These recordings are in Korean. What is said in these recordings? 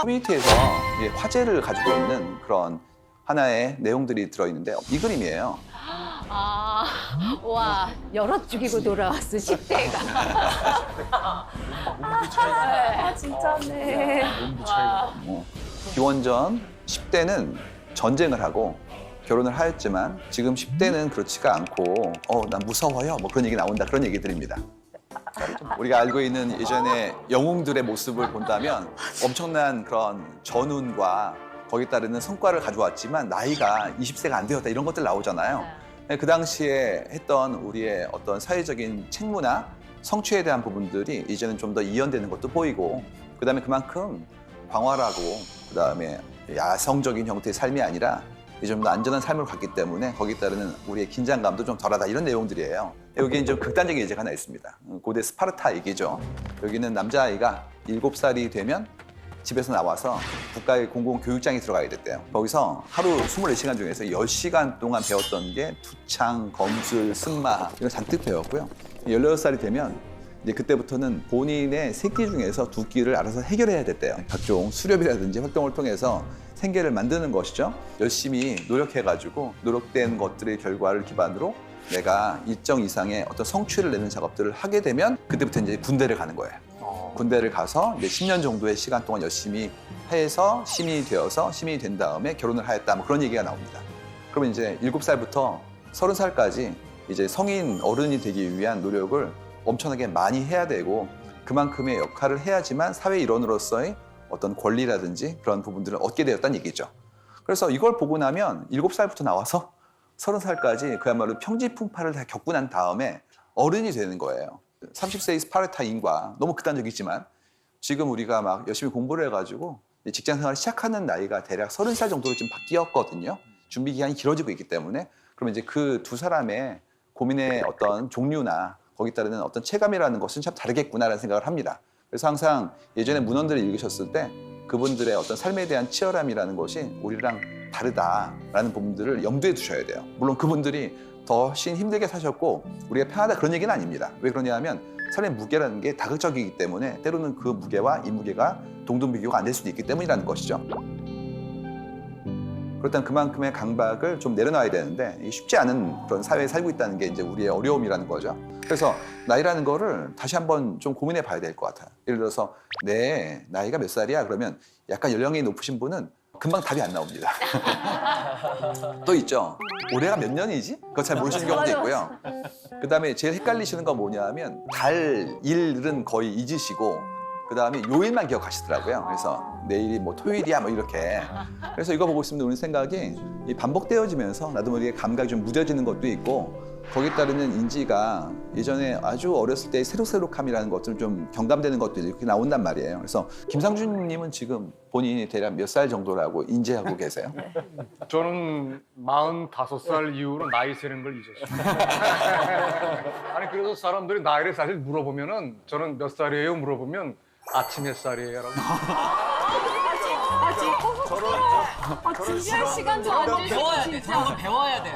커뮤니티에서 이게 화제를 가지고 있는 그런 하나의 내용들이 들어있는데 이 그림이에요. 아, 와, 여럿 죽이고 돌아왔어, 10대가. 아 진짜네. 기원전 10대는 전쟁을 하고 결혼을 하였지만 지금 10대는 그렇지가 않고 난 무서워요 뭐 그런 얘기 나온다 그런 얘기들입니다. 우리가 알고 있는 예전의 영웅들의 모습을 본다면 엄청난 그런 전운과 거기에 따르는 성과를 가져왔지만 나이가 20세가 안 되었다 이런 것들 나오잖아요. 그 당시에 했던 우리의 어떤 사회적인 책무나 성취에 대한 부분들이 이제는 좀 더 이연되는 것도 보이고 그다음에 그만큼 광활하고 그다음에 야성적인 형태의 삶이 아니라 좀 더 안전한 삶을 갖기 때문에 거기에 따르는 우리의 긴장감도 좀 덜하다 이런 내용들이에요. 여기에 좀 극단적인 예제가 하나 있습니다. 고대 스파르타 얘기죠. 여기는 남자아이가 7살이 되면 집에서 나와서 국가의 공공교육장에 들어가야 됐대요. 거기서 하루 24시간 중에서 10시간 동안 배웠던 게 투창, 검술, 승마 이런 잔뜩 배웠고요. 16살이 되면 이제 그때부터는 본인의 새끼 중에서 2끼를 알아서 해결해야 됐대요. 각종 수렵이라든지 활동을 통해서 생계를 만드는 것이죠. 열심히 노력해가지고 노력된 것들의 결과를 기반으로 내가 일정 이상의 어떤 성취를 내는 작업들을 하게 되면 그때부터 이제 군대를 가는 거예요. 군대를 가서 이제 10년 정도의 시간 동안 열심히 해서 시민이 되어서 시민이 된 다음에 결혼을 하였다 뭐 그런 얘기가 나옵니다. 그러면 이제 7살부터 30살까지 이제 성인 어른이 되기 위한 노력을 엄청나게 많이 해야 되고 그만큼의 역할을 해야지만 사회 일원으로서의 어떤 권리라든지 그런 부분들을 얻게 되었다는 얘기죠. 그래서 이걸 보고 나면 7살부터 나와서 30살까지 그야말로 평지풍파를 다 겪고 난 다음에 어른이 되는 거예요. 30세의 스파르타인과 너무 극단적이지만 지금 우리가 막 열심히 공부를 해가지고 직장 생활을 시작하는 나이가 대략 30살 정도로 지금 바뀌었거든요. 준비 기간이 길어지고 있기 때문에 그러면 이제 그 두 사람의 고민의 어떤 종류나 거기에 따르는 어떤 체감이라는 것은 참 다르겠구나라는 생각을 합니다. 그래서 항상 예전에 문헌들을 읽으셨을 때 그분들의 어떤 삶에 대한 치열함이라는 것이 우리랑 다르다라는 부분들을 염두에 두셔야 돼요. 물론 그분들이 더 훨씬 힘들게 사셨고 우리가 편하다 그런 얘기는 아닙니다. 왜 그러냐 하면 삶의 무게라는 게 다극적이기 때문에 때로는 그 무게와 이 무게가 동등비교가 안 될 수도 있기 때문이라는 것이죠. 그렇다면 그만큼의 강박을 좀 내려놔야 되는데 쉽지 않은 그런 사회에 살고 있다는 게 이제 우리의 어려움이라는 거죠. 그래서 나이라는 거를 다시 한번 좀 고민해 봐야 될 것 같아요. 예를 들어서 내 나이가 몇 살이야? 그러면 약간 연령이 높으신 분은 금방 답이 안 나옵니다. 또 있죠. 올해가 몇 년이지? 그거 잘 모르시는 경우도 있고요. 그다음에 제일 헷갈리시는 건 뭐냐 하면 달, 일은 거의 잊으시고 그다음에 요일만 기억하시더라고요. 그래서 내일이 뭐 토요일이야 뭐 이렇게. 그래서 이거 보고 있으면 우리 생각이 이 반복되어지면서 나도 모르게 감각이 좀 무뎌지는 것도 있고 거기에 따르는 인지가 예전에 아주 어렸을 때의 새록새록함이라는 것들 좀 경감되는 것들이 이렇게 나온단 말이에요. 그래서 김상준님은 지금 본인이 대략 몇 살 정도라고 인지하고 계세요? 저는 45살 이후로 나이 세는 걸 잊었어요. 아니 그래서 사람들이 나이를 사실 물어보면은 저는 몇 살이에요 물어보면 아침 햇살이에요라고. 진지할 시간도 안 되고 배워야 돼. 진짜. 그런 건 배워야 돼.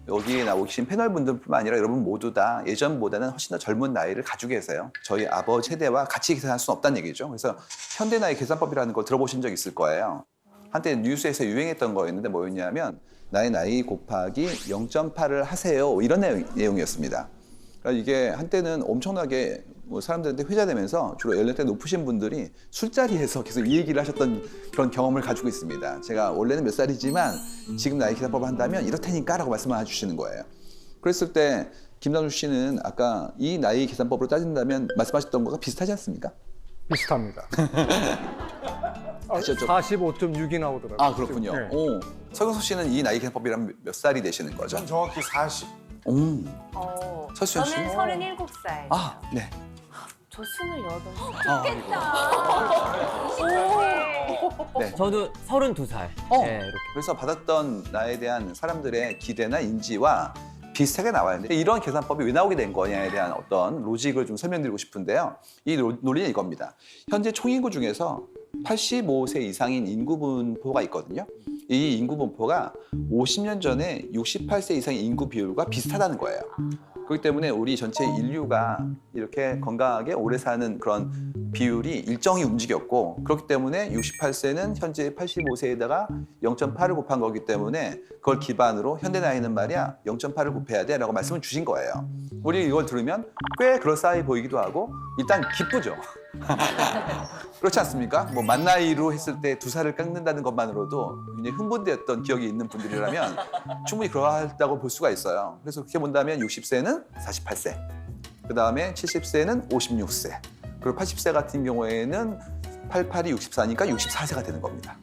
여기에 나오신 패널분들뿐만 아니라 여러분 모두 다 예전보다는 훨씬 더 젊은 나이를 가지고 계세요. 저희 아버지 세대와 같이 계산할 수는 없다는 얘기죠. 그래서 현대 나이 계산법이라는 걸 들어보신 적 있을 거예요. 한때 뉴스에서 유행했던 거였는데 뭐였냐면 나의 나이 곱하기 0.8을 하세요. 이런 내용이었습니다. 그러니까 이게 한때는 엄청나게 뭐 사람들한테 회자되면서 주로 연령대 높으신 분들이 술자리에서 계속 이 얘기를 하셨던 그런 경험을 가지고 있습니다. 제가 원래는 몇 살이지만 지금 나이 계산법을 한다면 이렇다니까라고 말씀을 해주시는 거예요. 그랬을 때 김상준 씨는 아까 이 나이 계산법으로 따진다면 말씀하셨던 거가 비슷하지 않습니까? 비슷합니다. 다시 여쭤- 45.6이 나오더라고요. 아 그렇군요. 네. 오, 서경석 씨는 이 나이 계산법이라면 몇 살이 되시는 거죠? 전 정확히 40. 오, 어, 서수연 씨? 저는 37살. 아, 네. 저 28살. 아, 네. 저도 32살. 네, 이렇게. 그래서 받았던 나에 대한 사람들의 기대나 인지와 비슷하게 나와요. 이런 계산법이 왜 나오게 된 거냐에 대한 어떤 로직을 좀 설명드리고 싶은데요. 이 논리는 이겁니다. 현재 총인구 중에서 85세 이상인 인구 분포가 있거든요. 이 인구 분포가 50년 전에 68세 이상의 인구 비율과 비슷하다는 거예요. 그렇기 때문에 우리 전체 인류가 이렇게 건강하게 오래 사는 그런 비율이 일정히 움직였고 그렇기 때문에 68세는 현재 85세에다가 0.8을 곱한 거기 때문에 그걸 기반으로 현대 나이는 말이야 0.8을 곱해야 돼 라고 말씀을 주신 거예요. 우리 이걸 들으면 꽤 그럴싸해 보이기도 하고 일단 기쁘죠. 그렇지 않습니까? 뭐 만 나이로 했을 때 2살을 깎는다는 것만으로도 굉장히 흥분되었던 기억이 있는 분들이라면 충분히 그러하다고 볼 수가 있어요. 그래서 그렇게 본다면 60세는 48세, 그 다음에 70세는 56세, 그리고 80세 같은 경우에는 88이 64니까 64세가 되는 겁니다.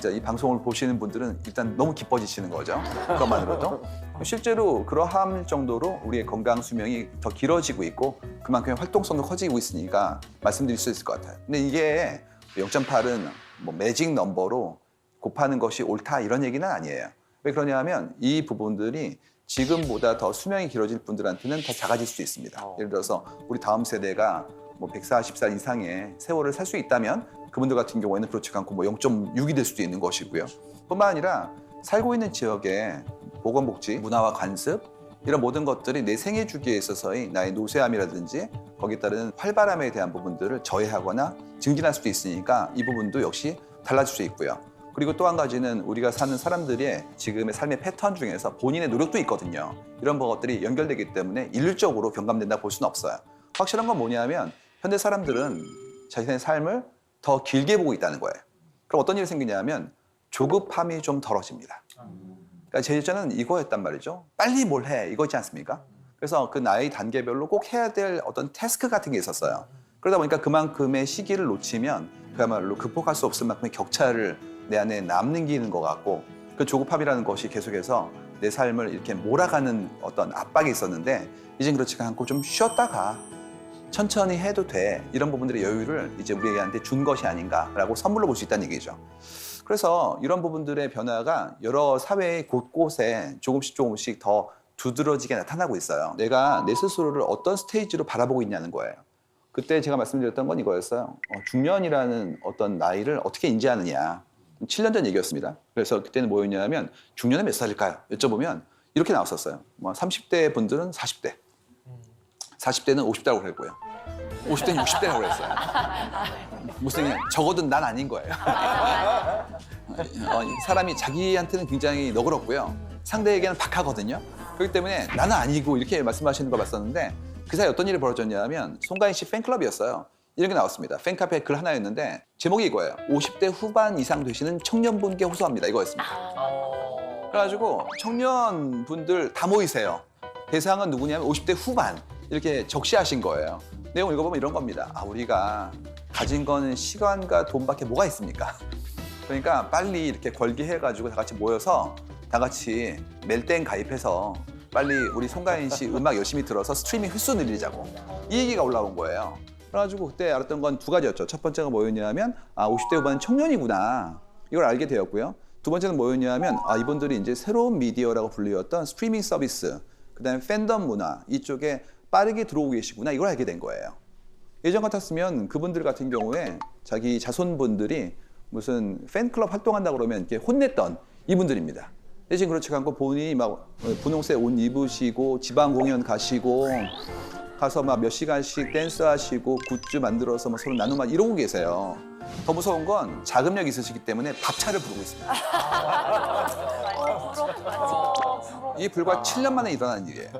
이 방송을 보시는 분들은 일단 너무 기뻐지시는 거죠. 그것만으로도. 실제로 그러할 정도로 우리의 건강 수명이 더 길어지고 있고 그만큼 활동성도 커지고 있으니까 말씀드릴 수 있을 것 같아요. 근데 이게 0.8은 뭐 매직 넘버로 곱하는 것이 옳다 이런 얘기는 아니에요. 왜 그러냐면 이 부분들이 지금보다 더 수명이 길어질 분들한테는 더 작아질 수 있습니다. 예를 들어서 우리 다음 세대가 뭐 140살 이상의 세월을 살 수 있다면 그분들 같은 경우에는 그렇지 않고 뭐 0.6이 될 수도 있는 것이고요. 뿐만 아니라 살고 있는 지역의 보건복지, 문화와 관습 이런 모든 것들이 내 생애 주기에 있어서의 나의 노쇠함이라든지 거기에 따른 활발함에 대한 부분들을 저해하거나 증진할 수도 있으니까 이 부분도 역시 달라질 수 있고요. 그리고 또 한 가지는 우리가 사는 사람들의 지금의 삶의 패턴 중에서 본인의 노력도 있거든요. 이런 것들이 연결되기 때문에 일률적으로 경감된다고 볼 수는 없어요. 확실한 건 뭐냐면 현대 사람들은 자신의 삶을 더 길게 보고 있다는 거예요. 그럼 어떤 일이 생기냐면 조급함이 좀 덜어집니다. 그러니까 제 예전에는 이거였단 말이죠. 빨리 뭘 해 이거지 않습니까? 그래서 그 나이 단계별로 꼭 해야 될 어떤 태스크 같은 게 있었어요. 그러다 보니까 그만큼의 시기를 놓치면 그야말로 극복할 수 없을 만큼의 격차를 내 안에 남기는 것 같고 그 조급함이라는 것이 계속해서 내 삶을 이렇게 몰아가는 어떤 압박이 있었는데 이젠 그렇지가 않고 좀 쉬었다가 천천히 해도 돼 이런 부분들의 여유를 이제 우리한테 준 것이 아닌가라고 선물로 볼 수 있다는 얘기죠. 그래서 이런 부분들의 변화가 여러 사회의 곳곳에 조금씩 더 두드러지게 나타나고 있어요. 내가 내 스스로를 어떤 스테이지로 바라보고 있냐는 거예요. 그때 제가 말씀드렸던 건 이거였어요. 중년이라는 어떤 나이를 어떻게 인지하느냐. 7년 전 얘기였습니다. 그래서 그때는 뭐였냐면 중년은 몇 살일까요? 여쭤보면 이렇게 나왔었어요. 뭐 30대 분들은 40대, 40대는 50대라고 그랬고요. 50대는 60대라고 그랬어요. 무슨 적어도 난 아닌 거예요. 사람이 자기한테는 굉장히 너그럽고요. 상대에게는 박하거든요. 그렇기 때문에 나는 아니고 이렇게 말씀하시는 걸 봤었는데 그 사이 어떤 일이 벌어졌냐면 송가인 씨 팬클럽이었어요. 이런 게 나왔습니다. 팬카페 글 하나였는데 제목이 이거예요. 50대 후반 이상 되시는 청년분께 호소합니다. 이거였습니다. 그래가지고 청년분들 다 모이세요. 대상은 누구냐면 50대 후반 이렇게 적시하신 거예요. 내용 읽어보면 이런 겁니다. 우리가 가진 건 시간과 돈밖에 뭐가 있습니까? 그러니까 빨리 이렇게 걸기해가지고 다 같이 모여서 다 같이 멜땡 가입해서 빨리 우리 송가인 씨 음악 열심히 들어서 스트리밍 횟수 늘리자고 이 얘기가 올라온 거예요. 그래가지고 그때 알았던 건 두 가지였죠. 첫 번째가 뭐였냐면 50대 후반은 청년이구나 이걸 알게 되었고요. 두 번째는 뭐였냐면 이분들이 이제 새로운 미디어라고 불리웠던 스트리밍 서비스 그다음에 팬덤 문화 이쪽에 빠르게 들어오고 계시구나 이걸 알게 된 거예요. 예전 같았으면 그분들 같은 경우에 자기 자손분들이 무슨 팬클럽 활동한다고 그러면 이렇게 혼냈던 이분들입니다. 대신 그렇지 않고 본인이 막 분홍색 옷 입으시고 지방 공연 가시고 가서 막 몇 시간씩 댄스하시고 굿즈 만들어서 막 서로 나누고 이러고 계세요. 더 무서운 건 자금력이 있으시기 때문에 밥차를 부르고 있습니다. 이게 불과 7년 만에 일어난 일이에요.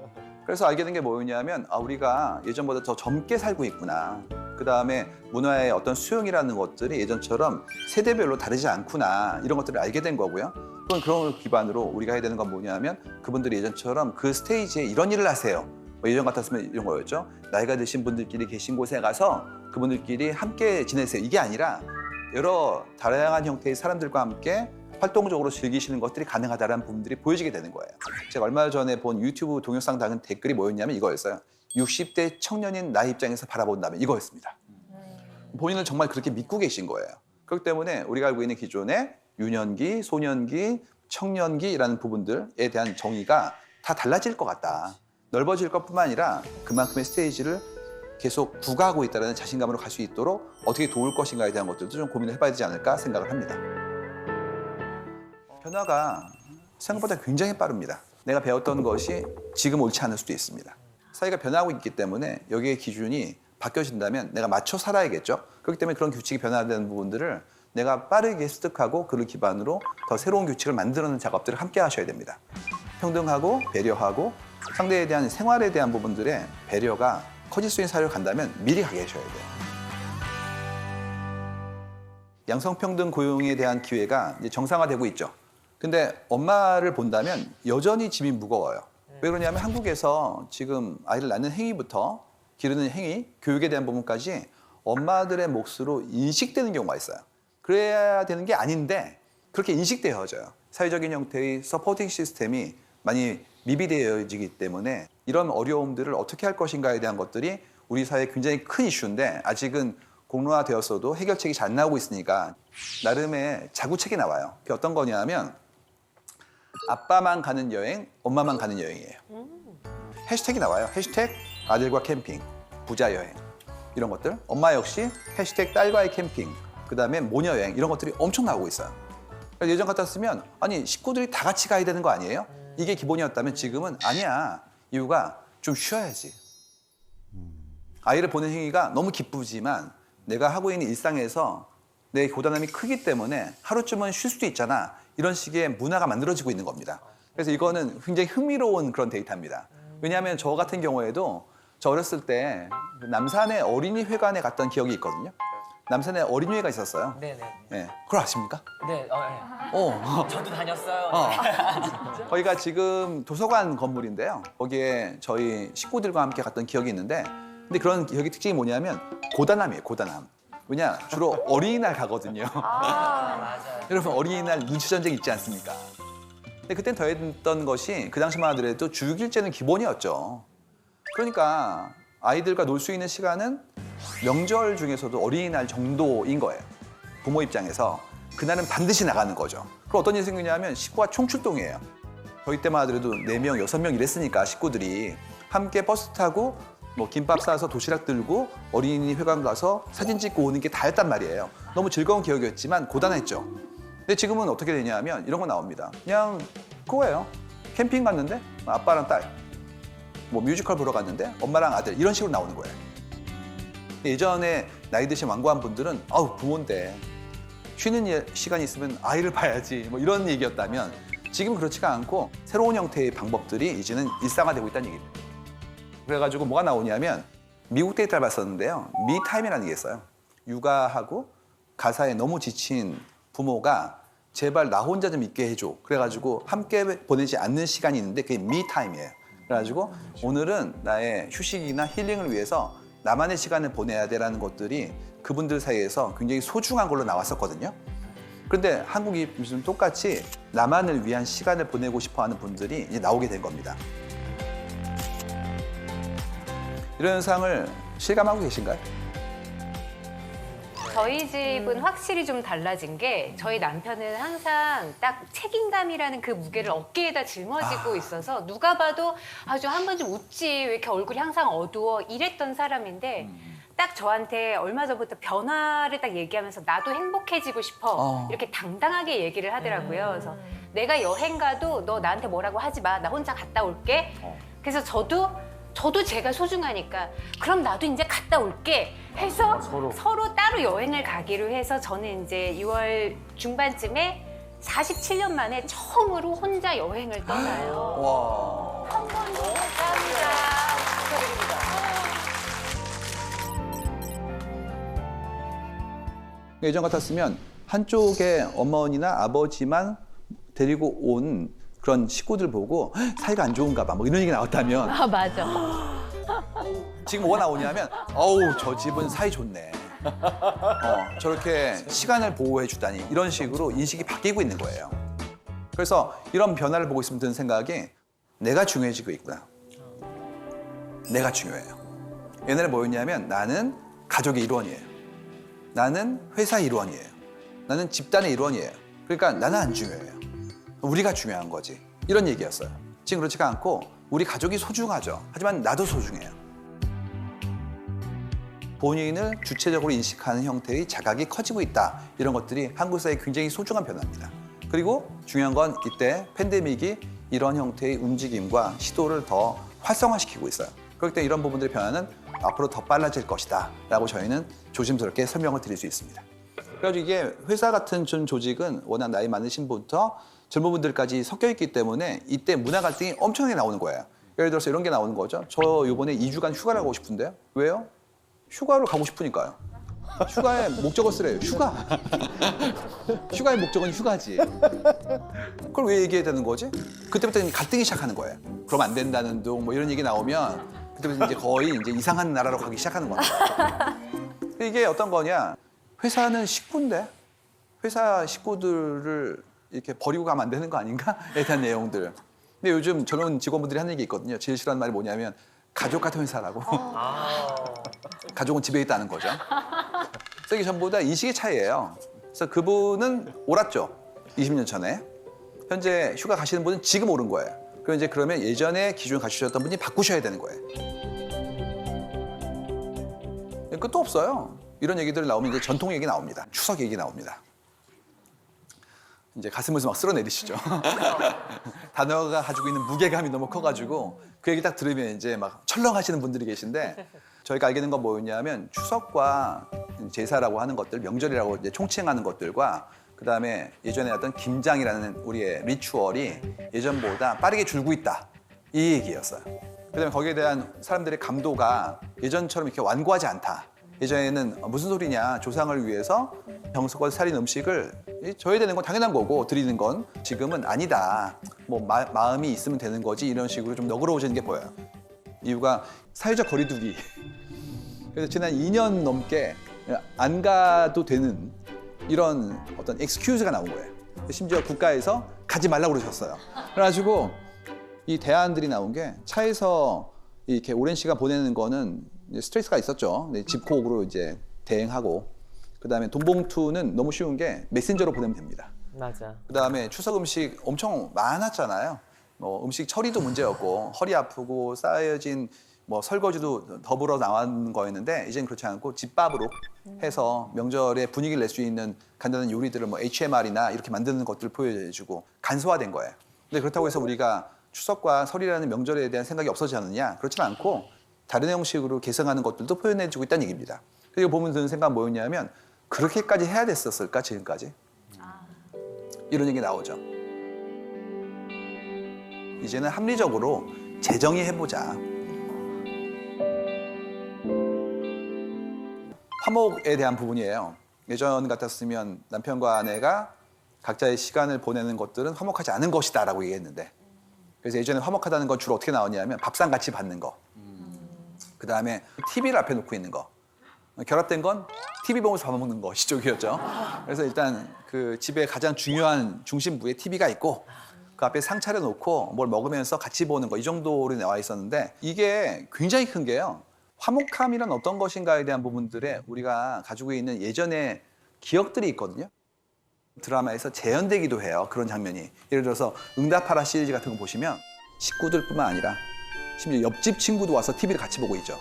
그래서 알게 된 게 뭐였냐면 우리가 예전보다 더 젊게 살고 있구나. 그 다음에 문화의 어떤 수용이라는 것들이 예전처럼 세대별로 다르지 않구나. 이런 것들을 알게 된 거고요. 그런 걸 기반으로 우리가 해야 되는 건 뭐냐면 그분들이 예전처럼 그 스테이지에 이런 일을 하세요. 예전 같았으면 이런 거였죠. 나이가 드신 분들끼리 계신 곳에 가서 그분들끼리 함께 지내세요. 이게 아니라 여러 다양한 형태의 사람들과 함께 활동적으로 즐기시는 것들이 가능하다는 부분들이 보여지게 되는 거예요. 제가 얼마 전에 본 유튜브 동영상 다는 댓글이 뭐였냐면 이거였어요. 60대 청년인 나의 입장에서 바라본다면 이거였습니다. 본인을 정말 그렇게 믿고 계신 거예요. 그렇기 때문에 우리가 알고 있는 기존의 유년기, 소년기, 청년기라는 부분들에 대한 정의가 다 달라질 것 같다. 넓어질 것뿐만 아니라 그만큼의 스테이지를 계속 부과하고 있다는 자신감으로 갈 수 있도록 어떻게 도울 것인가에 대한 것들도 좀 고민을 해봐야 되지 않을까 생각을 합니다. 변화가 생각보다 굉장히 빠릅니다. 내가 배웠던 것이 지금 옳지 않을 수도 있습니다. 사회가 변하고 있기 때문에 여기에 기준이 바뀌어진다면 내가 맞춰 살아야겠죠. 그렇기 때문에 그런 규칙이 변화되는 부분들을 내가 빠르게 습득하고 그를 기반으로 더 새로운 규칙을 만드는 작업들을 함께 하셔야 됩니다. 평등하고 배려하고 상대에 대한 생활에 대한 부분들의 배려가 커질 수 있는 사회로 간다면 미리 가게 하셔야 돼요. 양성평등 고용에 대한 기회가 이제 정상화되고 있죠. 근데 엄마를 본다면 여전히 짐이 무거워요. 왜 그러냐면 한국에서 지금 아이를 낳는 행위부터 기르는 행위, 교육에 대한 부분까지 엄마들의 몫으로 인식되는 경우가 있어요. 그래야 되는 게 아닌데 그렇게 인식되어져요. 사회적인 형태의 서포팅 시스템이 많이 미비되어지기 때문에 이런 어려움들을 어떻게 할 것인가에 대한 것들이 우리 사회에 굉장히 큰 이슈인데 아직은 공론화되었어도 해결책이 잘 안 나오고 있으니까 나름의 자구책이 나와요. 그게 어떤 거냐면 아빠만 가는 여행, 엄마만 가는 여행이에요. 해시태기 나와요. 해시태ግ 아들과 캠핑, 부자 여행 이런 것들. 엄마 역시 해시태ግ 딸과의 캠핑, 그다음에 모녀 여행 이런 것들이 엄청 나오고 있어요. 그러니까 예전 같았으면 아니 식구들이 다 같이 가야 되는 거 아니에요? 이게 기본이었다면 지금은 아니야. 이유가 좀 쉬어야지. 아이를 보는 행위가 너무 기쁘지만 내가 하고 있는 일상에서 내 고단함이 크기 때문에 하루쯤은 쉴 수도 있잖아. 이런 식의 문화가 만들어지고 있는 겁니다. 그래서 이거는 굉장히 흥미로운 그런 데이터입니다. 왜냐하면 저 같은 경우에도 저 어렸을 때 남산의 어린이회관에 갔던 기억이 있거든요. 남산에 어린이회가 있었어요. 네네. 네, 그걸 아십니까? 네, 저도 다녔어요. 거기가 지금 도서관 건물인데요. 거기에 저희 식구들과 함께 갔던 기억이 있는데 근데 그런 기억의 특징이 뭐냐면 고단함이에요, 고단함. 왜냐, 주로 어린이날 가거든요. 맞아요. 여러분 어린이날 눈치 전쟁 있지 않습니까? 근데 그땐 더했던 것이 그 당시만 하더라도 주일제는 기본이었죠. 그러니까 아이들과 놀 수 있는 시간은 명절 중에서도 어린이날 정도인 거예요. 부모 입장에서 그날은 반드시 나가는 거죠. 그럼 어떤 일이 생기냐면 식구가 총출동이에요. 저희 때만 하더라도 4명, 6명 이랬으니까 식구들이 함께 버스 타고 뭐 김밥 싸서 도시락 들고 어린이 회관 가서 사진 찍고 오는 게 다였단 말이에요. 너무 즐거운 기억이었지만 고단했죠. 근데 지금은 어떻게 되냐면 이런 거 나옵니다. 그냥 그거예요. 캠핑 갔는데 아빠랑 딸, 뭐 뮤지컬 보러 갔는데 엄마랑 아들 이런 식으로 나오는 거예요. 예전에 나이 드신 완고한 분들은 아우 부모인데 쉬는 시간이 있으면 아이를 봐야지 뭐 이런 얘기였다면 지금 그렇지가 않고 새로운 형태의 방법들이 이제는 일상화되고 있다는 얘기입니다. 그래가지고 뭐가 나오냐면 미국 데이터를 봤었는데요. 미타임이라는 게 있어요. 육아하고 가사에 너무 지친 부모가 제발 나 혼자 좀 있게 해줘. 그래가지고 함께 보내지 않는 시간이 있는데 그게 미타임이에요. 그래가지고 오늘은 나의 휴식이나 힐링을 위해서 나만의 시간을 보내야 돼라는 것들이 그분들 사이에서 굉장히 소중한 걸로 나왔었거든요. 그런데 한국이 무슨 똑같이 나만을 위한 시간을 보내고 싶어하는 분들이 이제 나오게 된 겁니다. 이런 현상을 실감하고 계신가요? 저희 집은 확실히 좀 달라진 게 저희 남편은 항상 딱 책임감이라는 그 무게를 어깨에다 짊어지고 있어서 누가 봐도 아주 한 번 좀 웃지 왜 이렇게 얼굴이 항상 어두워 이랬던 사람인데 딱 저한테 얼마 전부터 변화를 딱 얘기하면서 나도 행복해지고 싶어 이렇게 당당하게 얘기를 하더라고요. 그래서 내가 여행 가도 너 나한테 뭐라고 하지 마. 나 혼자 갔다 올게. 그래서 저도 제가 소중하니까 그럼 나도 이제 갔다 올게 해서 서로 따로 여행을 가기로 해서 저는 이제 6월 중반쯤에 47년 만에 처음으로 혼자 여행을 떠나요. 와. 한 번도 감사합니다. 예전 같았으면 한쪽의 어머니나 아버지만 데리고 온 그런 식구들 보고 사이가 안 좋은가 봐 뭐 이런 얘기 나왔다면 아 맞아. 지금 뭐가 나오냐면 어우 저 집은 사이 좋네. 저렇게 시간을 보호해 주다니 이런 식으로 인식이 바뀌고 있는 거예요. 그래서 이런 변화를 보고 있으면 드는 생각이 내가 중요해지고 있구나. 내가 중요해요. 옛날에 뭐였냐면 나는 가족의 일원이에요. 나는 회사의 일원이에요. 나는 집단의 일원이에요. 그러니까 나는 안 중요해요. 우리가 중요한 거지. 이런 얘기였어요. 지금 그렇지가 않고 우리 가족이 소중하죠. 하지만 나도 소중해요. 본인을 주체적으로 인식하는 형태의 자각이 커지고 있다. 이런 것들이 한국 사회의 굉장히 소중한 변화입니다. 그리고 중요한 건 이때 팬데믹이 이런 형태의 움직임과 시도를 더 활성화시키고 있어요. 그럴 때 이런 부분들의 변화는 앞으로 더 빨라질 것이다 라고 저희는 조심스럽게 설명을 드릴 수 있습니다. 그래가지고 이게 회사 같은 조직은 워낙 나이 많으신 분부터 젊은 분들까지 섞여 있기 때문에 이때 문화 갈등이 엄청나게 나오는 거예요. 예를 들어서 이런 게 나오는 거죠. 저 이번에 2주간 휴가를 가고 싶은데요. 왜요? 휴가를 가고 싶으니까요. 휴가의 목적을 쓰래요. 휴가. 휴가의 목적은 휴가지. 그걸 왜 얘기해야 되는 거지? 그때부터 갈등이 시작하는 거예요. 그럼 안 된다는 둥 뭐 이런 얘기 나오면 그때부터 이제 거의 이제 이상한 나라로 가기 시작하는 겁니다. 이게 어떤 거냐? 회사는 식구인데 회사 식구들을 이렇게 버리고 가면 안 되는 거 아닌가에 대한 내용들. 근데 요즘 젊은 직원분들이 하는 얘기 있거든요. 제일 싫어하는 말이 뭐냐면 가족 같은 회사라고. 가족은 집에 있다는 거죠. 그래서 이게 전부 다 인식의 차이예요. 그래서 그분은 옳았죠. 20년 전에. 현재 휴가 가시는 분은 지금 옳은 거예요. 그럼 이제 그러면 예전에 기준을 갖추셨던 분이 바꾸셔야 되는 거예요. 끝도 없어요. 이런 얘기들 나오면 이제 전통 얘기 나옵니다. 추석 얘기 나옵니다. 이제 가슴에서 막 쓸어내리시죠. 단어가 가지고 있는 무게감이 너무 커가지고 그 얘기 딱 들으면 이제 막 철렁하시는 분들이 계신데 저희가 알게 된 건 뭐였냐면 추석과 제사라고 하는 것들, 명절이라고 이제 총칭하는 것들과 그다음에 예전에 어떤 김장이라는 우리의 리추얼이 예전보다 빠르게 줄고 있다. 이 얘기였어요. 그다음에 거기에 대한 사람들의 감도가 예전처럼 이렇게 완고하지 않다. 예전에는 무슨 소리냐, 조상을 위해서 정성과 살인 음식을 줘야 되는 건 당연한 거고 드리는 건 지금은 아니다. 뭐 마음이 있으면 되는 거지 이런 식으로 좀 너그러워지는 게 보여요. 이유가 사회적 거리두기. 그래서 지난 2년 넘게 안 가도 되는 이런 어떤 엑스큐즈가 나온 거예요. 심지어 국가에서 가지 말라고 그러셨어요. 그래가지고 이 대안들이 나온 게 차에서 이렇게 오랜 시간 보내는 거는 스트레스가 있었죠. 집콕으로 이제 대행하고 그다음에 돈 봉투는 너무 쉬운 게 메신저로 보내면 됩니다. 맞아. 그다음에 추석 음식 엄청 많았잖아요. 뭐 음식 처리도 문제였고 허리 아프고 쌓여진 뭐 설거지도 더불어 나온 거였는데 이제는 그렇지 않고 집밥으로 해서 명절에 분위기를 낼 수 있는 간단한 요리들을 뭐 HMR이나 이렇게 만드는 것들을 보여주고 간소화된 거예요. 근데 그렇다고 해서 우리가 추석과 설이라는 명절에 대한 생각이 없어지지 않느냐? 그렇지는 않고 다른 형식으로 개성하는 것들도 표현해주고 있다는 얘기입니다. 그리고 보면 드는 생각은 뭐였냐면 그렇게까지 해야 됐었을까 지금까지? 이런 얘기 나오죠. 이제는 합리적으로 재정의해보자. 화목에 대한 부분이에요. 예전 같았으면 남편과 아내가 각자의 시간을 보내는 것들은 화목하지 않은 것이다라고 얘기했는데 그래서 예전에 화목하다는 건 주로 어떻게 나오냐면 밥상 같이 받는 거. 그다음에 TV를 앞에 놓고 있는 거. 결합된 건 TV 보면서 밥 먹는 거 시쪽이었죠. 그래서 일단 그 집에 가장 중요한 중심부에 TV가 있고 그 앞에 상 차려놓고 뭘 먹으면서 같이 보는 거 이 정도로 나와 있었는데 이게 굉장히 큰 게요. 화목함이란 어떤 것인가에 대한 부분들에 우리가 가지고 있는 예전의 기억들이 있거든요. 드라마에서 재현되기도 해요. 그런 장면이. 예를 들어서 응답하라 시리즈 같은 거 보시면 식구들뿐만 아니라 심지어 옆집 친구도 와서 TV를 같이 보고 있죠.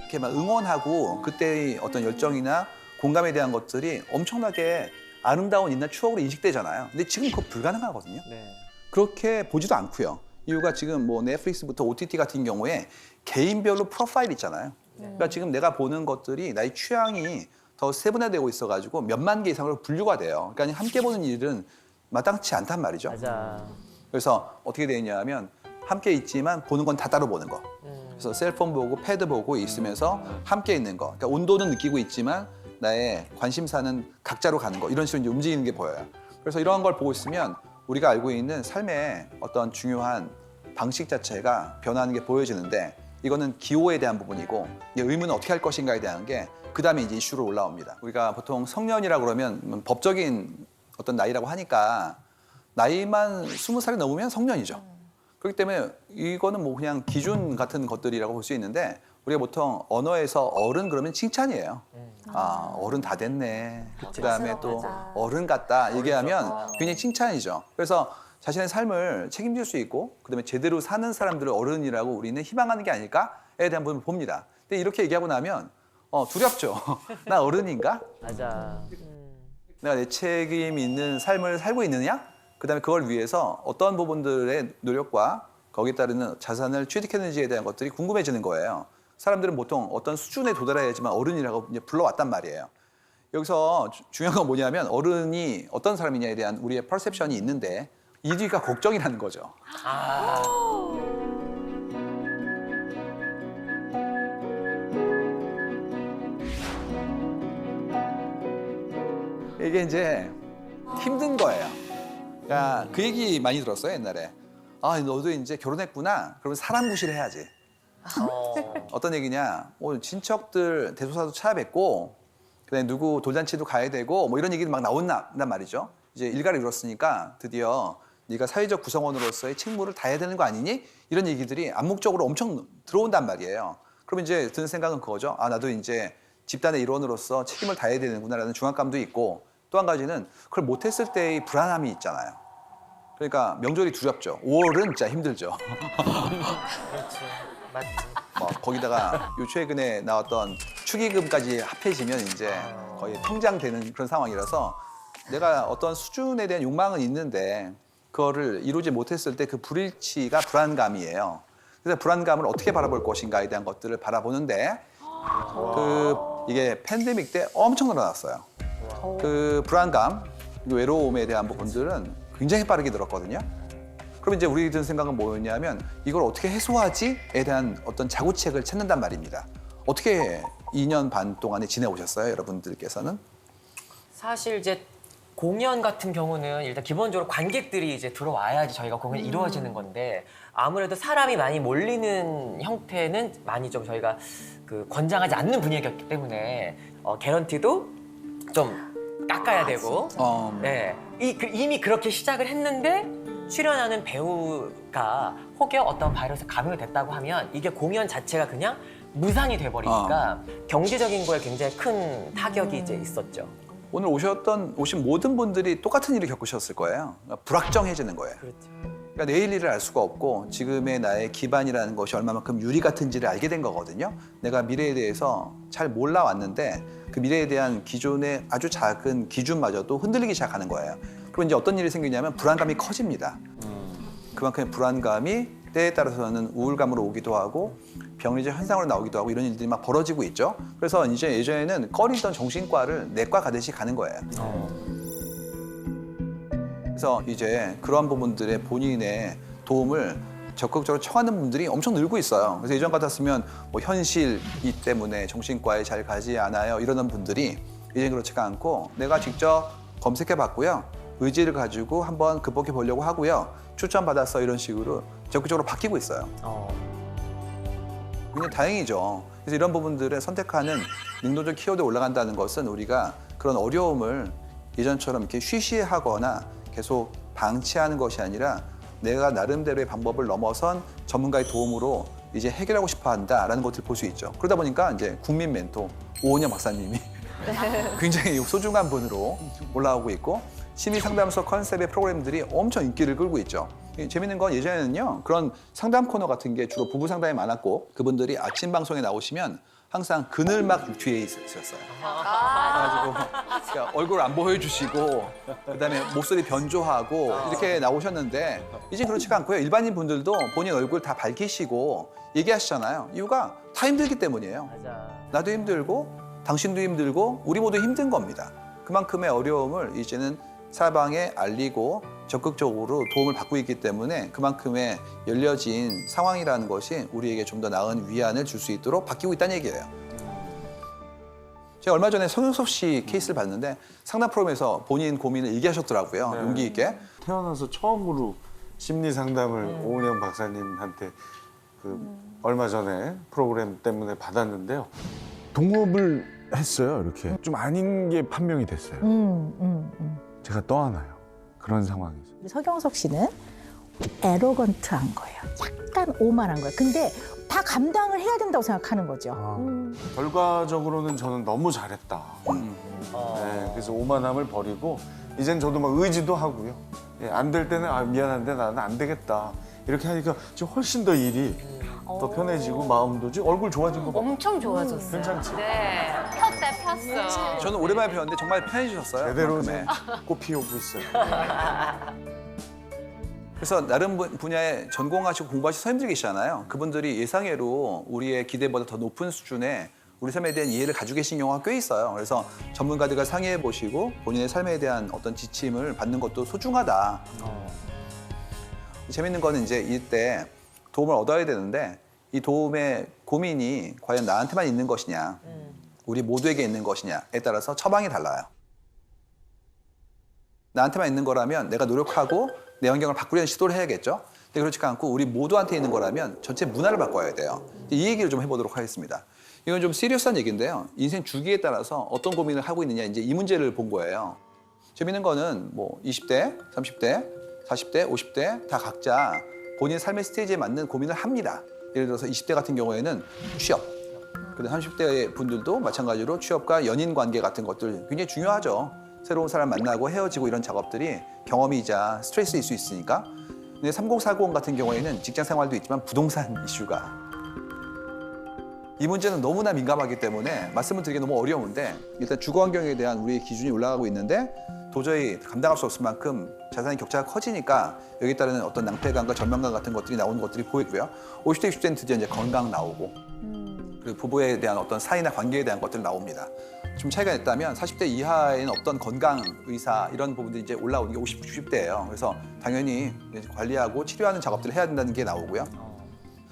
이렇게 막 응원하고 그때의 어떤 열정이나 공감에 대한 것들이 엄청나게 아름다운 옛날 추억으로 인식되잖아요. 근데 지금 그거 불가능하거든요. 네. 그렇게 보지도 않고요. 이유가 지금 뭐 넷플릭스부터 OTT 같은 경우에 개인별로 프로파일 있잖아요. 그러니까 지금 내가 보는 것들이 나의 취향이 더 세분화되고 있어가지고 몇만 개 이상으로 분류가 돼요. 그러니까 함께 보는 일은 마땅치 않단 말이죠. 맞아. 그래서 어떻게 되냐면 함께 있지만 보는 건 다 따로 보는 거. 그래서 셀폰 보고 패드 보고 있으면서 함께 있는 거. 그러니까 온도는 느끼고 있지만 나의 관심사는 각자로 가는 거. 이런 식으로 이제 움직이는 게 보여요. 그래서 이러한 걸 보고 있으면 우리가 알고 있는 삶의 어떤 중요한 방식 자체가 변하는 게 보여지는데 이거는 기호에 대한 부분이고 의무는 어떻게 할 것인가에 대한 게 그다음에 이제 이슈로 올라옵니다. 우리가 보통 성년이라고 그러면 법적인 어떤 나이라고 하니까 나이만 20살이 넘으면 성년이죠. 그렇기 때문에 이거는 뭐 그냥 기준 같은 것들이라고 볼 수 있는데 우리가 보통 언어에서 어른 그러면 칭찬이에요. 아, 어른 다 됐네. 그다음에 또 어른 같다 얘기하면 굉장히 칭찬이죠. 그래서 자신의 삶을 책임질 수 있고 그다음에 제대로 사는 사람들을 어른이라고 우리는 희망하는 게 아닐까에 대한 부분을 봅니다. 근데 이렇게 얘기하고 나면 두렵죠. 나 어른인가? 맞아. 내가 내 책임 있는 삶을 살고 있느냐? 그다음에 그걸 위해서 어떤 부분들의 노력과 거기에 따르는 자산을 취득했는지에 대한 것들이 궁금해지는 거예요. 사람들은 보통 어떤 수준에 도달해야지만 어른이라고 이제 불러왔단 말이에요. 여기서 중요한 건 뭐냐면 어른이 어떤 사람이냐에 대한 우리의 퍼셉션이 있는데 1위가 걱정이라는 거죠. 이게 이제 힘든 거예요. 그러니까 그 얘기 많이 들었어요, 옛날에. 아, 너도 이제 결혼했구나. 그러면 사람 구실을 해야지. 어떤 얘기냐? 친척들 대소사도 찾아뵙고, 그다음에 누구 돌잔치도 가야 되고, 뭐 이런 얘기도 막 나온단 말이죠. 이제 일가를 이뤘으니까 드디어 네가 사회적 구성원으로서의 책무를 다해야 되는 거 아니니? 이런 얘기들이 암묵적으로 엄청 들어온단 말이에요. 그럼 이제 드는 생각은 그거죠. 아, 나도 이제 집단의 일원으로서 책임을 다해야 되는구나라는 중압감도 있고, 또 한 가지는 그걸 못했을 때의 불안함이 있잖아요. 그러니까 명절이 두렵죠. 5월은 진짜 힘들죠. 그렇지. 맞지. 뭐 거기다가 요 최근에 나왔던 축의금까지 합해지면 이제 거의 통장되는 그런 상황이라서 내가 어떤 수준에 대한 욕망은 있는데 그거를 이루지 못했을 때 그 불일치가 불안감이에요. 그래서 불안감을 어떻게 바라볼 것인가에 대한 것들을 바라보는데 이게 팬데믹 때 엄청 늘어났어요. 그 불안감, 외로움에 대한 부분들은 굉장히 빠르게 늘었거든요. 그럼 이제 우리 든 생각은 뭐였냐면 이걸 어떻게 해소하지에 대한 어떤 자구책을 찾는단 말입니다. 어떻게 2년 반 동안에 지내오셨어요, 여러분들께서는? 사실 이제 공연 같은 경우는 일단 기본적으로 관객들이 이제 들어와야지 저희가 공연이 이루어지는 건데 아무래도 사람이 많이 몰리는 형태는 많이 좀 저희가 그 권장하지 않는 분위기였기 때문에 개런티도 좀 깎아야 되고 네. 이미 그렇게 시작을 했는데 출연하는 배우가 혹여 어떤 바이러스 감염이 됐다고 하면 이게 공연 자체가 그냥 무상이 돼버리니까 경제적인 거에 굉장히 큰 타격이 이제 있었죠. 오늘 오신 모든 분들이 똑같은 일을 겪으셨을 거예요. 그러니까 불확정해지는 거예요. 그렇죠. 그러니까 내일 일을 알 수가 없고 지금의 나의 기반이라는 것이 얼마만큼 유리 같은지를 알게 된 거거든요. 내가 미래에 대해서 잘 몰라왔는데 그 미래에 대한 기존의 아주 작은 기준마저도 흔들리기 시작하는 거예요. 그럼 이제 어떤 일이 생기냐면 불안감이 커집니다. 그만큼의 불안감이 때에 따라서는 우울감으로 오기도 하고 병리적 현상으로 나오기도 하고 이런 일들이 막 벌어지고 있죠. 그래서 이제 예전에는 꺼리던 정신과를 내과 가듯이 가는 거예요. 그래서 이제 그러한 부분들의 본인의 도움을 적극적으로 청하는 분들이 엄청 늘고 있어요. 그래서 예전 같았으면 뭐 현실이 때문에 정신과에 잘 가지 않아요 이러는 분들이 이제 그렇지가 않고 내가 직접 검색해 봤고요. 의지를 가지고 한번 극복해 보려고 하고요. 추천받았어 이런 식으로 적극적으로 바뀌고 있어요. 굉장히 다행이죠. 그래서 이런 부분들을 선택하는 능동적 키워드에 올라간다는 것은 우리가 그런 어려움을 예전처럼 이렇게 쉬쉬하거나 계속 방치하는 것이 아니라 내가 나름대로의 방법을 넘어선 전문가의 도움으로 이제 해결하고 싶어 한다라는 것들을 볼 수 있죠. 그러다 보니까 이제 국민 멘토 오은영 박사님이 굉장히 소중한 분으로 올라오고 있고 심리 상담소 컨셉의 프로그램들이 엄청 인기를 끌고 있죠. 재밌는 건 예전에는요. 그런 상담 코너 같은 게 주로 부부 상담이 많았고 그분들이 아침 방송에 나오시면 항상 그늘막 뒤에 있었어요. 그래가지고 얼굴 안 보여주시고 그다음에 목소리 변조하고 이렇게 나오셨는데 이제 그렇지가 않고요. 일반인 분들도 본인 얼굴 다 밝히시고 얘기하시잖아요. 이유가 다 힘들기 때문이에요. 맞아. 나도 힘들고 당신도 힘들고 우리 모두 힘든 겁니다. 그만큼의 어려움을 이제는 사방에 알리고 적극적으로 도움을 받고 있기 때문에 그만큼의 열려진 상황이라는 것이 우리에게 좀 더 나은 위안을 줄 수 있도록 바뀌고 있다는 얘기예요. 제가 얼마 전에 성효섭 씨 케이스를 봤는데 상담 프로그램에서 본인 고민을 얘기하셨더라고요. 네. 용기 있게. 태어나서 처음으로 심리 상담을 오은영 박사님한테 얼마 전에 프로그램 때문에 받았는데요. 동업을 했어요, 이렇게. 좀 아닌 게 판명이 됐어요. 제가 떠안아요. 그런 상황에서. 서경석 씨는 에로건트한 거예요. 약간 오만한 거예요. 근데 다 감당을 해야 된다고 생각하는 거죠. 결과적으로는 저는 너무 잘했다. 네, 그래서 오만함을 버리고 이젠 저도 막 의지도 하고요. 안 될 때는 미안한데 나는 안 되겠다. 이렇게 하니까 지금 훨씬 더 일이 더 편해지고 마음도 지금 얼굴 좋아진 거 봐. 엄청 좋아졌어요. 괜찮지? 네. 폈다 폈어. 저는 오랜만에 배웠는데 정말 편해지셨어요. 제대로 그만큼의. 꽃 피우고 있어요. 그래서 다른 분야에 전공하시고 공부하시는 선생님들 계시잖아요. 그분들이 예상외로 우리의 기대보다 더 높은 수준의 우리 삶에 대한 이해를 가지고 계신 경우가 꽤 있어요. 그래서 전문가들과 상의해 보시고 본인의 삶에 대한 어떤 지침을 받는 것도 소중하다. 재밌는 거는 이제 이때 도움을 얻어야 되는데 이 도움의 고민이 과연 나한테만 있는 것이냐, 우리 모두에게 있는 것이냐에 따라서 처방이 달라요. 나한테만 있는 거라면 내가 노력하고 내 환경을 바꾸려는 시도를 해야겠죠. 근데 그렇지 않고 우리 모두한테 있는 거라면 전체 문화를 바꿔야 돼요. 이 얘기를 좀 해보도록 하겠습니다. 이건 좀 시리어스한 얘기인데요. 인생 주기에 따라서 어떤 고민을 하고 있느냐 이제 이 문제를 본 거예요. 재밌는 거는 뭐 20대, 30대, 40대, 50대 다 각자 본인의 삶의 스테이지에 맞는 고민을 합니다. 예를 들어서 20대 같은 경우에는 취업, 그다음 30대 분들도 마찬가지로 취업과 연인 관계 같은 것들 굉장히 중요하죠. 새로운 사람 만나고 헤어지고 이런 작업들이 경험이자 스트레스일 수 있으니까. 근데 3040 같은 경우에는 직장 생활도 있지만 부동산 이슈가 이 문제는 너무나 민감하기 때문에 말씀을 드리기 너무 어려운데 일단 주거 환경에 대한 우리의 기준이 올라가고 있는데 도저히 감당할 수 없을 만큼 자산의 격차가 커지니까 여기에 따르는 어떤 낭패감과 절망감 같은 것들이 나오는 것들이 보이고요. 50대, 60대는 드디어 이제 건강 나오고 그리고 부부에 대한 어떤 사이나 관계에 대한 것들 나옵니다. 좀 차이가 있다면 40대 이하에는 어떤 건강, 의사 이런 부분들이 이제 올라오는 게 50, 60대예요. 그래서 당연히 관리하고 치료하는 작업들을 해야 된다는 게 나오고요.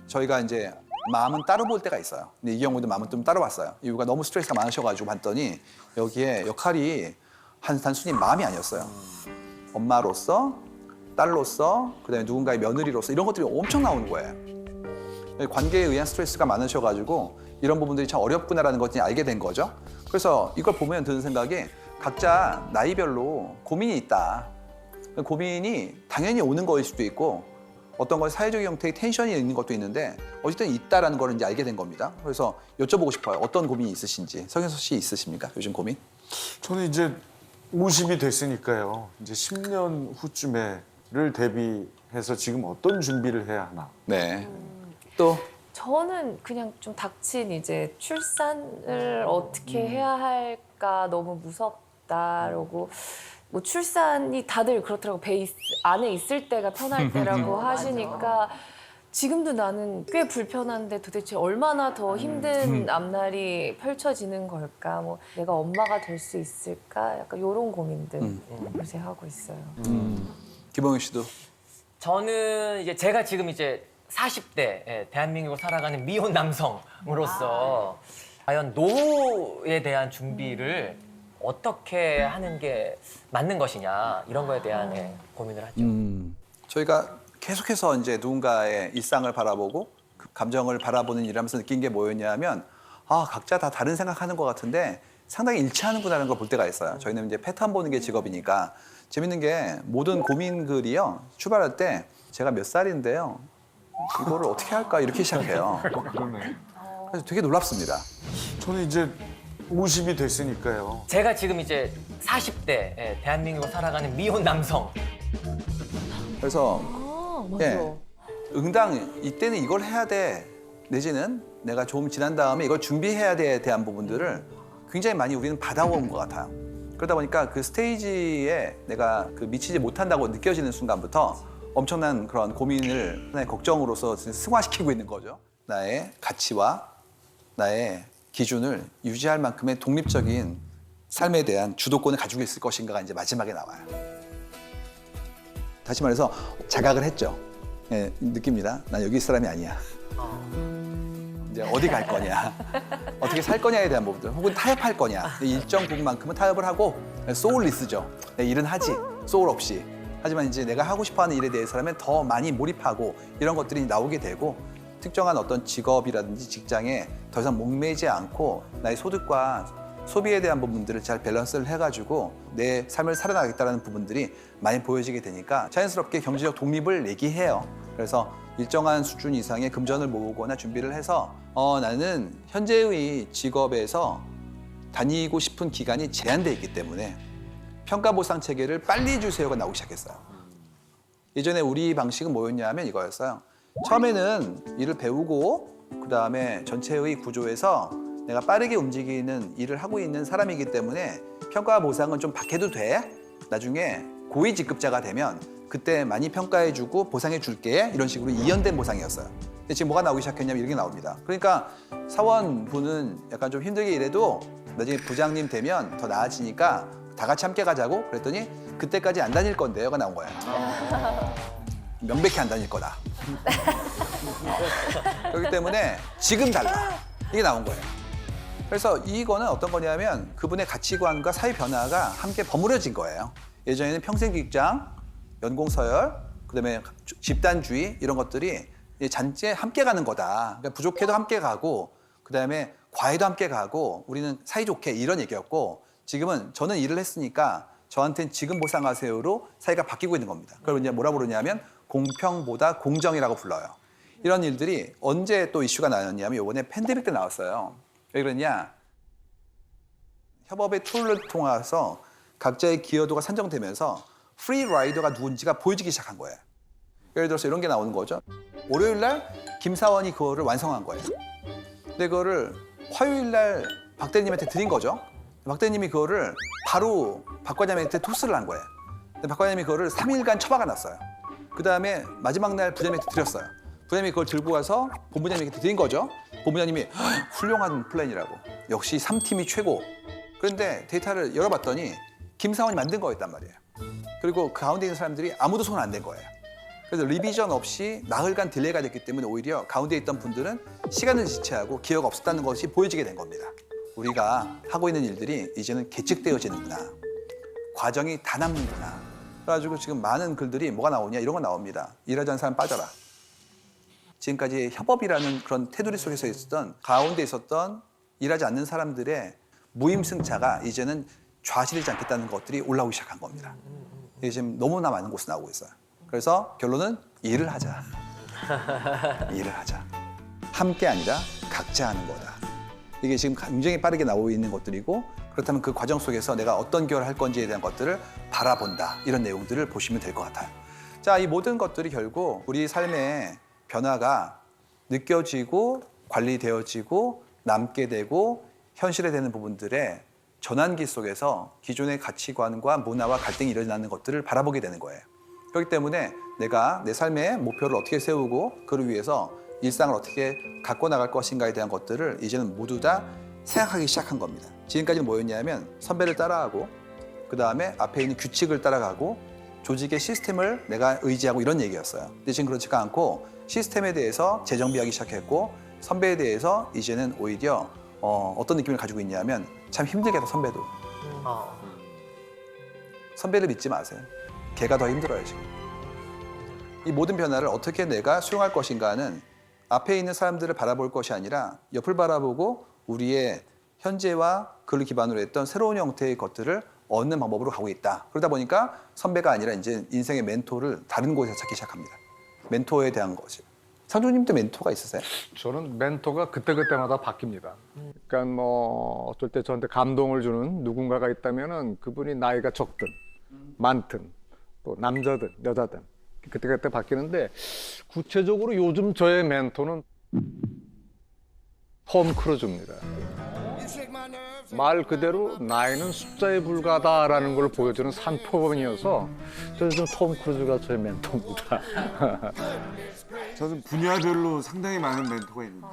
저희가 이제 마음은 따로 볼 때가 있어요. 근데 이 경우도 마음은 좀 따로 봤어요. 이유가 너무 스트레스가 많으셔가지고 봤더니 여기에 역할이 단순히 마음이 아니었어요. 엄마로서, 딸로서, 그다음에 누군가의 며느리로서 이런 것들이 엄청 나오는 거예요. 관계에 의한 스트레스가 많으셔가지고 이런 부분들이 참 어렵구나라는 것을 알게 된 거죠. 그래서 이걸 보면 드는 생각이 각자 나이별로 고민이 있다. 고민이 당연히 오는 거일 수도 있고 어떤 건 사회적 형태의 텐션이 있는 것도 있는데 어쨌든 있다라는 걸 이제 알게 된 겁니다. 그래서 여쭤보고 싶어요. 어떤 고민이 있으신지. 성현석 씨 있으십니까? 요즘 고민? 저는 이제 50이 됐으니까요. 이제 10년 후쯤에를 대비해서 지금 어떤 준비를 해야 하나. 네. 또 저는 그냥 좀 닥친 이제 출산을 어떻게 해야 할까 너무 무섭다라고 뭐 출산이 다들 그렇더라고 안에 있을 때가 편할 때라고 하시니까 지금도 나는 꽤 불편한데 도대체 얼마나 더 힘든 앞날이 펼쳐지는 걸까 뭐 내가 엄마가 될 수 있을까 약간 이런 고민들 요새 하고 있어요. 김홍윤 씨도 저는 이제 제가 지금 이제 40대 대한민국을 살아가는 미혼 남성으로서 과연 노후에 대한 준비를 어떻게 하는 게 맞는 것이냐 이런 거에 대한 고민을 하죠. 저희가 계속해서 이제 누군가의 일상을 바라보고 그 감정을 바라보는 일을 하면서 느낀 게 뭐였냐면 각자 다 다른 생각하는 것 같은데 상당히 일치하는구나라는 걸 볼 때가 있어요. 저희는 이제 패턴 보는 게 직업이니까 재밌는 게 모든 고민 글이요 출발할 때 제가 몇 살인데요 이거를 어떻게 할까 이렇게 시작해요. 그러네. 그래서 되게 놀랍습니다. 저는 이제 50이 됐으니까요. 제가 지금 이제 40대 대한민국을 살아가는 미혼 남성. 그래서 맞아. 응당 이때는 이걸 해야 돼 내지는 내가 좀 지난 다음에 이걸 준비해야 돼에 대한 부분들을 굉장히 많이 우리는 받아온 것 같아요. 그러다 보니까 그 스테이지에 내가 그 미치지 못한다고 느껴지는 순간부터 엄청난 그런 고민을 하나의 걱정으로서 승화시키고 있는 거죠. 나의 가치와 나의 기준을 유지할 만큼의 독립적인 삶에 대한 주도권을 가지고 있을 것인가가 이제 마지막에 나와요. 다시 말해서 자각을 했죠. 예, 느낍니다. 난 여기 있을 사람이 아니야. 이제 어디 갈 거냐, 어떻게 살 거냐에 대한 부분들, 혹은 타협할 거냐. 일정 부분만큼은 타협을 하고 소울리스죠. 일은 하지, 소울 없이. 하지만 이제 내가 하고 싶어하는 일에 대해서라면 더 많이 몰입하고 이런 것들이 나오게 되고 특정한 어떤 직업이라든지 직장에 더 이상 목매지 않고 나의 소득과 소비에 대한 부분들을 잘 밸런스를 해가지고 내 삶을 살아나가겠다는 부분들이 많이 보여지게 되니까 자연스럽게 경제적 독립을 얘기해요. 그래서 일정한 수준 이상의 금전을 모으거나 준비를 해서 나는 현재의 직업에서 다니고 싶은 기간이 제한되어 있기 때문에 평가 보상 체계를 빨리 주세요가 나오기 시작했어요. 예전에 우리 방식은 뭐였냐면 이거였어요. 처음에는 일을 배우고 그다음에 전체의 구조에서 내가 빠르게 움직이는 일을 하고 있는 사람이기 때문에 평가 보상은 좀 받게도 돼. 나중에 고위 직급자가 되면 그때 많이 평가해주고 보상해줄게 이런 식으로 이연된 보상이었어요. 근데 지금 뭐가 나오기 시작했냐면 이런 게 나옵니다. 그러니까 사원분은 약간 좀 힘들게 일해도 나중에 부장님 되면 더 나아지니까 다 같이 함께 가자고 그랬더니 그때까지 안 다닐 건데요가 나온 거예요. 명백히 안 다닐 거다. 그렇기 때문에 지금 달라. 이게 나온 거예요. 그래서 이거는 어떤 거냐면 그분의 가치관과 사회 변화가 함께 버무려진 거예요. 예전에는 평생 직장, 연공 서열, 그다음에 집단주의 이런 것들이 잔재 함께 가는 거다. 그러니까 부족해도 함께 가고 그다음에 과해도 함께 가고 우리는 사이좋게 이런 얘기였고 지금은 저는 일을 했으니까 저한테는 지금 보상하세요로 사회가 바뀌고 있는 겁니다. 그걸 이제 뭐라 부르냐면 공평보다 공정이라고 불러요. 이런 일들이 언제 또 이슈가 나왔냐면 이번에 팬데믹 때 나왔어요. 왜 그러냐? 협업의 툴을 통해서 각자의 기여도가 산정되면서 프리 라이더가 누군지가 보여지기 시작한 거예요. 예를 들어서 이런 게 나오는 거죠. 월요일 날 김사원이 그거를 완성한 거예요. 근데 그거를 화요일 날 박 대리님한테 드린 거죠. 박 대리님이 그거를 바로 박 과장님한테 토스를 한 거예요. 근데 박 과장님이 그거를 3일간 처박아 놨어요. 그 다음에 마지막 날 부장님한테 드렸어요. 부장님이 그걸 들고 와서 본부장님한테 드린 거죠. 본부장님이 훌륭한 플랜이라고. 역시 3팀이 최고. 그런데 데이터를 열어봤더니 김사원이 만든 거였단 말이에요. 그리고 그 가운데 있는 사람들이 아무도 손 안 댄 거예요. 그래서 리비전 없이 나흘간 딜레이가 됐기 때문에 오히려 가운데 있던 분들은 시간을 지체하고 기여가 없었다는 것이 보여지게 된 겁니다. 우리가 하고 있는 일들이 이제는 계측되어지는구나. 과정이 다 남는구나. 그래가지고 지금 많은 글들이 뭐가 나오냐 이런 거 나옵니다. 일하지 않는 사람 빠져라. 지금까지 협업이라는 그런 테두리 속에서 있었던 가운데 있었던 일하지 않는 사람들의 무임승차가 이제는 좌실되지 않겠다는 것들이 올라오기 시작한 겁니다. 이게 지금 너무나 많은 곳에 나오고 있어요. 그래서 결론은 일을 하자. 일을 하자. 함께 아니라 각자 하는 거다. 이게 지금 굉장히 빠르게 나오고 있는 것들이고 그렇다면 그 과정 속에서 내가 어떤 기여를 할 건지에 대한 것들을 바라본다. 이런 내용들을 보시면 될 것 같아요. 자, 이 모든 것들이 결국 우리 삶의 변화가 느껴지고 관리되어지고 남게 되고 현실화되는 부분들의 전환기 속에서 기존의 가치관과 문화와 갈등이 일어나는 것들을 바라보게 되는 거예요. 그렇기 때문에 내가 내 삶의 목표를 어떻게 세우고 그를 위해서 일상을 어떻게 갖고 나갈 것인가에 대한 것들을 이제는 모두 다 생각하기 시작한 겁니다. 지금까지는 뭐였냐면 선배를 따라하고 그 다음에 앞에 있는 규칙을 따라가고 조직의 시스템을 내가 의지하고 이런 얘기였어요. 근데 지금 그렇지가 않고 시스템에 대해서 재정비하기 시작했고 선배에 대해서 이제는 오히려 어떤 느낌을 가지고 있냐면 참 힘들겠다 선배도. 선배를 믿지 마세요. 걔가 더 힘들어요 지금. 이 모든 변화를 어떻게 내가 수용할 것인가는 앞에 있는 사람들을 바라볼 것이 아니라 옆을 바라보고 우리의 현재와 그를 기반으로 했던 새로운 형태의 것들을 얻는 방법으로 가고 있다. 그러다 보니까 선배가 아니라 이제 인생의 멘토를 다른 곳에서 찾기 시작합니다. 멘토에 대한 것이. 상조님도 멘토가 있으세요? 저는 멘토가 그때그때마다 바뀝니다. 그러니까 뭐 어쩔 때 저한테 감동을 주는 누군가가 있다면은 그분이 나이가 적든 많든 또 남자든 여자든 그때그때 바뀌는데 구체적으로 요즘 저의 멘토는 톰 크루즈입니다. 말 그대로 나이는 숫자에 불과하다라는 걸 보여주는 산표범이어서 저는 좀 톰 크루즈가 저의 멘토입니다. 저는 분야별로 상당히 많은 멘토가 있는데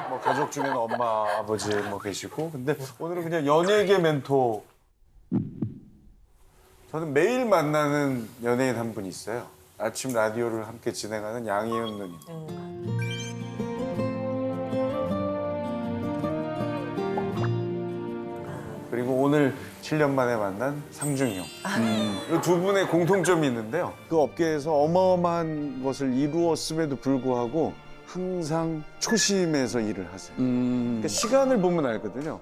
뭐 가족 중에는 엄마, 아버지 뭐 계시고 근데 오늘은 그냥 연예계 멘토. 저는 매일 만나는 연예인 한 분 있어요. 아침 라디오를 함께 진행하는 양희은 누님. 그리고 오늘 7년 만에 만난 상중이 형. 이 두 분의 공통점이 있는데요. 그 업계에서 어마어마한 것을 이루었음에도 불구하고 항상 초심에서 일을 하세요. 그러니까 시간을 보면 알거든요.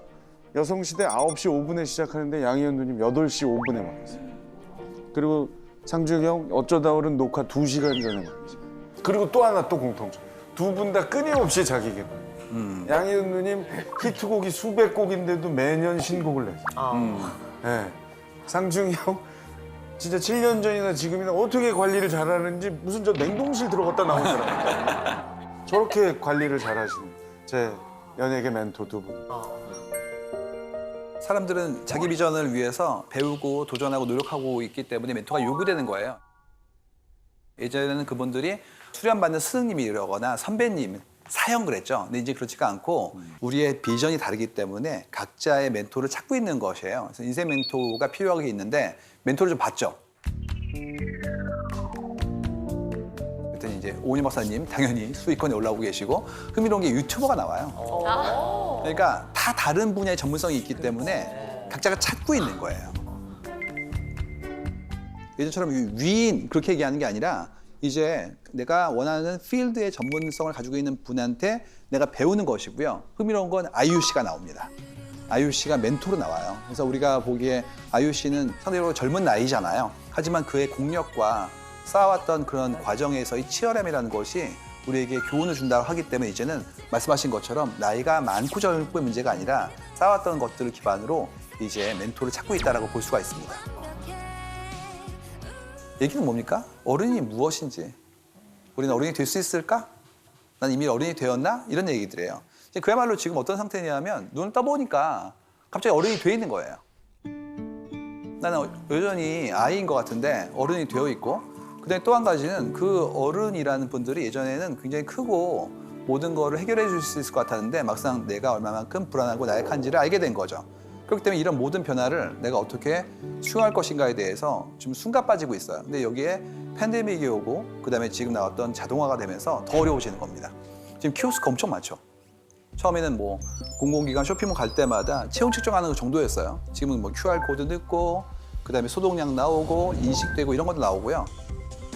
여성시대 9시 5분에 시작하는데 양희은 누님 8시 5분에 와 계세요. 그리고 상중이 형 어쩌다 오른 녹화 2시간 전에 와 계세요. 그리고 또 하나 또 공통점. 두 분 다 끊임없이 자기 개발. 양희은 누님 히트곡이 수백 곡인데도 매년 신곡을 내세요. 네. 상중이 형 진짜 7년 전이나 지금이나 어떻게 관리를 잘하는지 무슨 저 냉동실 들어갔다 나온 사람. 저렇게 관리를 잘하시는 제 연예계 멘토 두 분. 사람들은 자기 비전을 위해서 배우고 도전하고 노력하고 있기 때문에 멘토가 요구되는 거예요. 예전에는 그분들이 수련받는 스승님이라거나 선배님, 사형 그랬죠. 근데 이제 그렇지가 않고 우리의 비전이 다르기 때문에 각자의 멘토를 찾고 있는 것이에요. 그래서 인생 멘토가 필요하게 있는데 멘토를 좀 봤죠. 그랬더니 이제 오은희 박사님 당연히 수익권에 올라오고 계시고 흥미로운 게 유튜버가 나와요. 그러니까 다 다른 분야의 전문성이 있기 때문에 각자가 찾고 있는 거예요. 예전처럼 위인 그렇게 얘기하는 게 아니라 이제 내가 원하는 필드의 전문성을 가지고 있는 분한테 내가 배우는 것이고요. 흥미로운 건 아이유 씨가 나옵니다. 아이유 씨가 멘토로 나와요. 그래서 우리가 보기에 아이유 씨는 상대적으로 젊은 나이잖아요. 하지만 그의 공력과 쌓아왔던 그런 과정에서의 치열함이라는 것이 우리에게 교훈을 준다고 하기 때문에 이제는 말씀하신 것처럼 나이가 많고 적고의 문제가 아니라 쌓아왔던 것들을 기반으로 이제 멘토를 찾고 있다고 볼 수가 있습니다. 얘기는 뭡니까? 어른이 무엇인지. 우리는 어른이 될 수 있을까? 난 이미 어른이 되었나? 이런 얘기들이에요. 그야말로 지금 어떤 상태냐면 눈을 떠보니까 갑자기 어른이 돼 있는 거예요. 나는 여전히 아이인 것 같은데 어른이 되어 있고 그다음에 또 한 가지는 그 어른이라는 분들이 예전에는 굉장히 크고 모든 거를 해결해 줄 수 있을 것 같았는데 막상 내가 얼마만큼 불안하고 나약한지를 알게 된 거죠. 그렇기 때문에 이런 모든 변화를 내가 어떻게 수용할 것인가에 대해서 좀 숨가 빠지고 있어요. 근데 여기에 팬데믹이 오고 그다음에 지금 나왔던 자동화가 되면서 더 어려워지는 겁니다. 지금 키오스크 엄청 많죠. 처음에는 뭐 공공기관 쇼핑몰 갈 때마다 체온 측정하는 그 정도였어요. 지금은 뭐 QR코드 넣고 그다음에 소독약 나오고 인식되고 이런 것도 나오고요.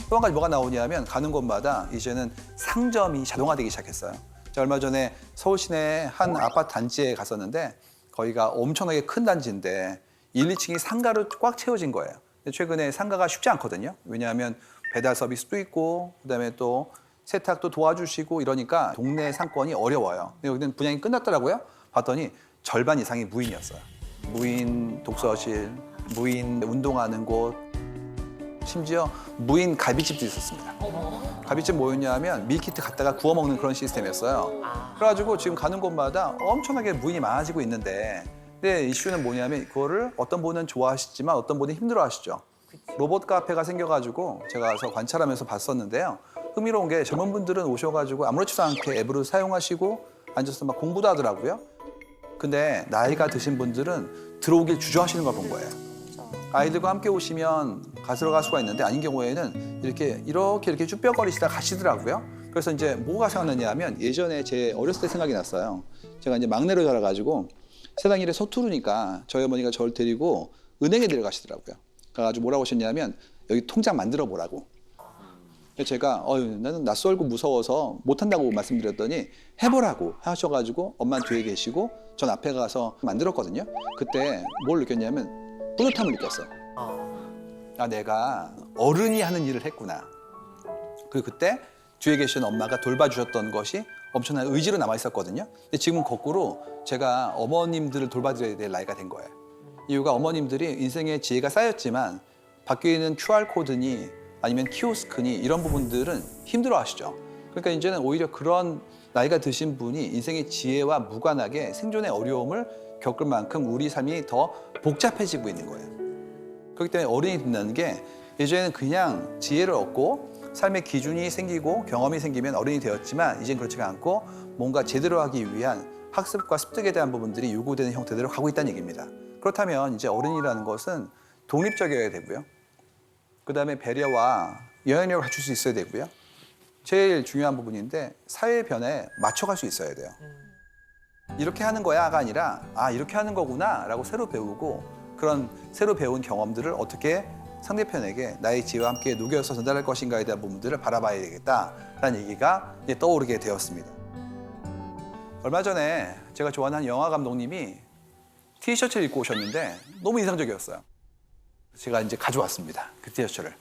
또 한 가지 뭐가 나오냐면 가는 곳마다 이제는 상점이 자동화되기 시작했어요. 제가 얼마 전에 서울 시내 한 아파트 단지에 갔었는데 거기가 엄청나게 큰 단지인데 1, 2층이 상가로 꽉 채워진 거예요. 근데 최근에 상가가 쉽지 않거든요. 왜냐하면 배달 서비스도 있고 그다음에 또 세탁도 도와주시고 이러니까 동네 상권이 어려워요. 근데 여기는 분양이 끝났더라고요. 봤더니 절반 이상이 무인이었어요. 무인 독서실, 무인 운동하는 곳, 심지어 무인 갈비집도 있었습니다. 갈비집 뭐였냐 하면 밀키트 갖다가 구워 먹는 그런 시스템이었어요. 그래가지고 지금 가는 곳마다 엄청나게 무인이 많아지고 있는데 근데 이슈는 뭐냐면 그거를 어떤 분은 좋아하시지만 어떤 분은 힘들어하시죠. 로봇 카페가 생겨가지고 제가 가서 관찰하면서 봤었는데요. 흥미로운 게 젊은 분들은 오셔가지고 아무렇지도 않게 앱으로 사용하시고 앉아서 막 공부도 하더라고요. 근데 나이가 드신 분들은 들어오길 주저하시는 걸 본 거예요. 아이들과 함께 오시면 가스로 수가 있는데 아닌 경우에는 이렇게 쭈뼛거리시다 가시더라고요. 그래서 이제 뭐가 생각나냐 하면 예전에 제 어렸을 때 생각이 났어요. 제가 이제 막내로 자라가지고 세상 일에 서투르니까 저희 어머니가 저를 데리고 은행에 데려가시더라고요. 가가지고 뭐라고 하셨냐면 여기 통장 만들어 보라고. 제가 나는 낯설고 무서워서 못한다고 말씀드렸더니 해보라고 하셔가지고 엄마는 뒤에 계시고 전 앞에 가서 만들었거든요. 그때 뭘 느꼈냐면 뿌듯함을 느꼈어요. 아, 내가 어른이 하는 일을 했구나. 그리고 그때 뒤에 계신 엄마가 돌봐주셨던 것이 엄청난 의지로 남아있었거든요. 근데 지금은 거꾸로 제가 어머님들을 돌봐드려야 될 나이가 된 거예요. 이유가 어머님들이 인생의 지혜가 쌓였지만 밖에 있는 QR코드니 아니면 키오스크니 이런 부분들은 힘들어하시죠. 그러니까 이제는 오히려 그런 나이가 드신 분이 인생의 지혜와 무관하게 생존의 어려움을 겪을 만큼 우리 삶이 더 복잡해지고 있는 거예요. 그렇기 때문에 어른이 된다는 게 예전에는 그냥 지혜를 얻고 삶의 기준이 생기고 경험이 생기면 어른이 되었지만 이젠 그렇지가 않고 뭔가 제대로 하기 위한 학습과 습득에 대한 부분들이 요구되는 형태대로 가고 있다는 얘기입니다. 그렇다면 이제 어른이라는 것은 독립적이어야 되고요. 그다음에 배려와 영향력을 갖출 수 있어야 되고요. 제일 중요한 부분인데 사회 변화에 맞춰갈 수 있어야 돼요. 이렇게 하는 거야가 아니라 이렇게 하는 거구나 라고 새로 배우고 그런 새로 배운 경험들을 어떻게 상대편에게 나의 지혜와 함께 녹여서 전달할 것인가에 대한 부분들을 바라봐야 되겠다라는 얘기가 이제 떠오르게 되었습니다. 얼마 전에 제가 좋아하는 한 영화 감독님이 티셔츠를 입고 오셨는데 너무 인상적이었어요. 제가 이제 가져왔습니다. 그 티셔츠를.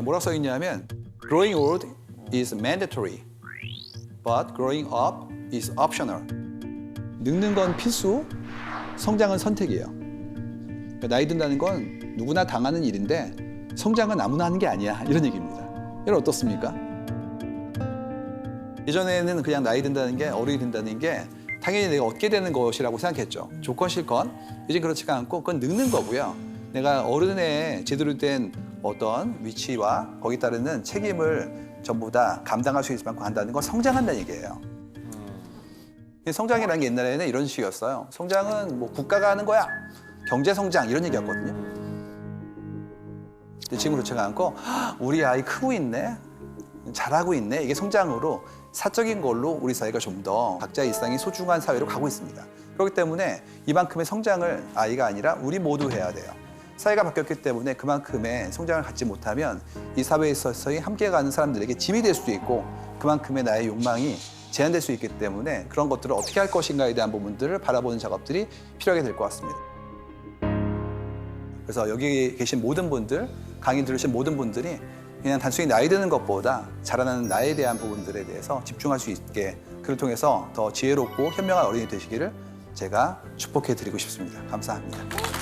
뭐라고 써 있냐면 Growing old is mandatory, but growing up is optional. 늙는 건 필수, 성장은 선택이에요. 나이 든다는 건 누구나 당하는 일인데 성장은 아무나 하는 게 아니야. 이런 얘기입니다. 여러분 어떻습니까? 예전에는 그냥 나이 든다는 게 어른이 된다는 게 당연히 내가 얻게 되는 것이라고 생각했죠. 조건 실건. 이제 그렇지가 않고 그건 늙는 거고요. 내가 어른의 제대로 된 어떤 위치와 거기에 따르는 책임을 전부 다 감당할 수 있을 만큼 한다는 건 성장한다는 얘기예요. 성장이라는 게 옛날에는 이런 식이었어요. 성장은 뭐 국가가 하는 거야. 경제 성장 이런 얘기였거든요. 근데 지금 그렇지가 않고 우리 아이 크고 있네. 잘하고 있네. 이게 성장으로 사적인 걸로 우리 사회가 좀 더 각자의 일상이 소중한 사회로 가고 있습니다. 그렇기 때문에 이만큼의 성장을 아이가 아니라 우리 모두 해야 돼요. 사회가 바뀌었기 때문에 그만큼의 성장을 갖지 못하면 이 사회에 있어서의 함께 가는 사람들에게 짐이 될 수도 있고 그만큼의 나의 욕망이 제한될 수 있기 때문에 그런 것들을 어떻게 할 것인가에 대한 부분들을 바라보는 작업들이 필요하게 될 것 같습니다. 그래서 여기 계신 모든 분들, 강의 들으신 모든 분들이 그냥 단순히 나이 드는 것보다 자라나는 나에 대한 부분들에 대해서 집중할 수 있게 그를 통해서 더 지혜롭고 현명한 어린이 되시기를 제가 축복해 드리고 싶습니다. 감사합니다.